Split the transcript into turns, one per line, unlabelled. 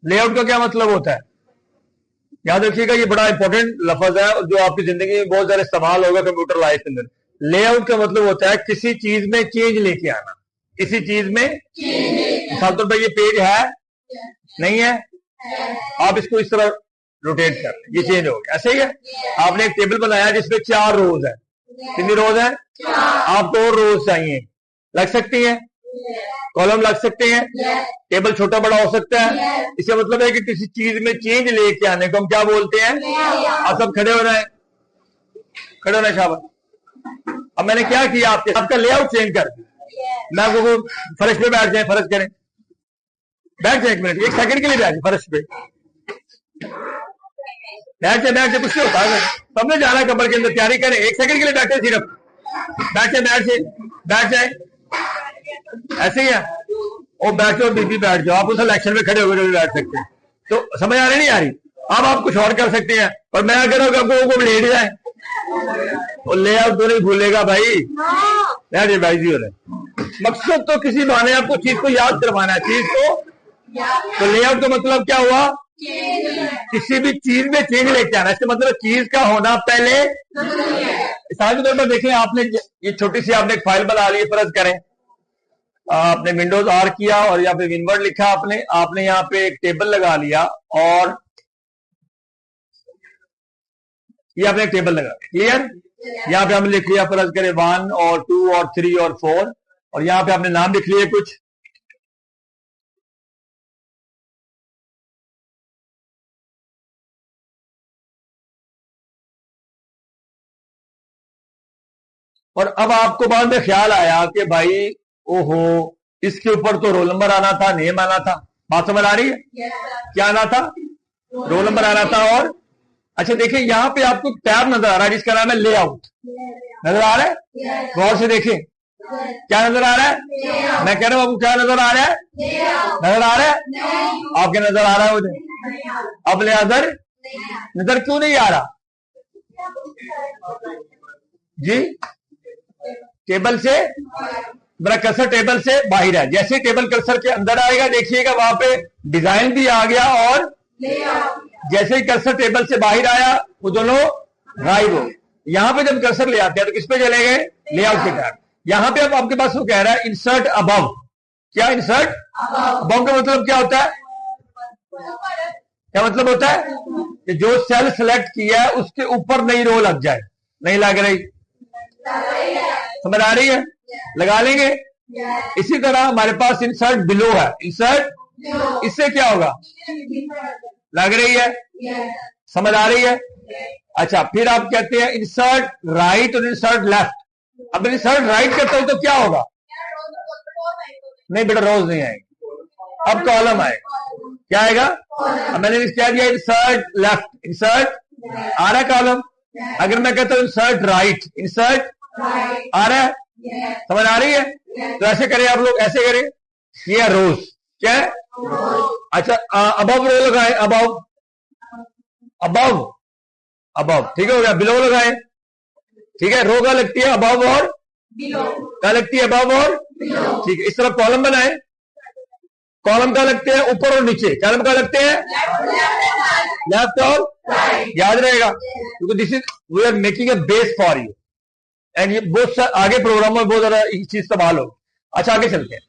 Layout का क्या मतलब होता है? याद रखिएगा, ये बड़ा इंपॉर्टेंट लफ्ज है जो आपकी जिंदगी में बहुत ज्यादा इस्तेमाल होगा कंप्यूटर लाइफ के अंदर। लेआउट का मतलब होता है किसी चीज में चेंज लेके आना, किसी चीज में। मिसाल तौर पर ये पेज है, नहीं है, आप इसको इस तरह रोटेट कर, ये चेंज हो गया, ऐसे ही है। आपने एक टेबल बनाया जिसमें 4 रोज है, कितनी रोज है? आपको और रोज चाहिए, लग सकती है, कॉलम लग सकते हैं, टेबल छोटा बड़ा हो सकता है। इसका मतलब है कि किसी चीज में चेंज लेके आने को हम क्या बोलते हैं? आप सब खड़े हो रहे हैं, खड़े होना शाबाश। अब मैंने क्या किया, आपका लेआउट चेंज कर दिया। मैं आपको फर्श पे बैठ जाए, फर्ज करें, बैठ जाए, 1 मिनट, 1 सेकंड के लिए बैठ जाए फर्श पे, बैठ जाए, कुछ नहीं होता है, सबने जाना कमर के अंदर, तैयारी करें, 1 सेकंड के लिए बैठे, सिर्फ बैठ जाए, ऐसे ही है। और बैठो बीबी, बैठ जाओ, आप उस इलेक्शन में खड़े होकर बैठ सकते हैं। तो समझ आ रही नहीं आ रही? अब आप कुछ और कर सकते हैं, पर मैं अगर आपको लेट जाए और लेआउट तो नहीं भूलेगा भाई, बैठ जी हो रहे। मकसद तो किसी बहाने आपको चीज को याद करवाना है, चीज को। तो लेआउट का मतलब क्या हुआ? किसी भी चीज में चेंज लेके आना। इसका मतलब चीज का होना पहले। मिसाल के तौर पर देखें, आपने ये छोटी सी आपने एक फाइल बना ली, फर्ज करें आपने विंडोज आर किया और यहाँ पे विनवर्ड लिखा, आपने यहाँ पे एक टेबल लगा लिया और ये आपने एक टेबल लगा, क्लियर? यहाँ पे हमने लिख लिया, फर्ज करें 1 और 2 और 3 और 4, और यहाँ पे आपने नाम लिख लिए कुछ। और अब आपको बाद में ख्याल आया कि भाई ओहो, इसके ऊपर तो रोल नंबर आना था, नेम आना था। बात समझ आ रही है? क्या आना था? रोल नंबर आना था। और अच्छा देखिए, यहाँ पे आपको टैब नजर आ रहा है जिसका नाम है लेआउट, नजर आ रहा है? गौर से देखें, क्या नजर आ रहा है? मैं कह रहा हूं आपको, क्या नजर आ रहा है? नजर आ रहा है? आपके नजर आ रहा है मुझे? अब लेआउट नजर क्यों नहीं आ रहा जी? टेबल से मेरा कर्सर टेबल से बाहर है, जैसे टेबल कर्सर के अंदर आएगा देखिएगा वहां पे डिजाइन भी आ गया, और जैसे ही कर्सर टेबल से बाहर आया वो दोनों गायब हो। यहां पे जब कर्सर ले आते हैं तो किस पे चले गए? लेआउट के टैब। यहां पे अब आपके पास वो कह रहा है इंसर्ट अबव। क्या इंसर्ट अबव का मतलब क्या होता है? क्या मतलब होता है? कि जो सेल सेलेक्ट किया है उसके ऊपर नई रो लग जाए। नहीं लग रही? समझ आ रही है? लगा लेंगे। इसी तरह हमारे पास इंसर्ट बिलो है, इंसर्ट, इससे क्या होगा? लग रही है? समझ आ रही है? अच्छा, फिर आप कहते हैं इंसर्ट राइट और इंसर्ट लेफ्ट। अब इंसर्ट राइट करते हो तो क्या होगा? नहीं बेटा, रोज नहीं आएगी, अब कॉलम आएगा। क्या आएगा? अब मैंने क्या दिया? इंसर्ट लेफ्ट, इंसर्ट आ रहा है कॉलम। अगर मैं कहता हूं इंसर्ट राइट, इंसर्ट आ रहा है? समझ आ रही है? तो ऐसे करें आप लोग, ऐसे करें, ये रोज, क्या है? अच्छा, अबव रो लगाए, अबव, अबव, अबव, ठीक हो गया। बिलो लगाए, ठीक है। रो का लगती है अबव और क्या लगती है? अबव और, ठीक है। इस तरह कॉलम बनाए, कॉलम का लगते हैं ऊपर और नीचे, कॉलम का लगते हैं लेफ्ट और याद रहेगा, क्योंकि this is we are making a base for you, and ये बहुत आगे प्रोग्राम में बहुत ज्यादा चीज इस्तेमाल हो। अच्छा, आगे चलते हैं।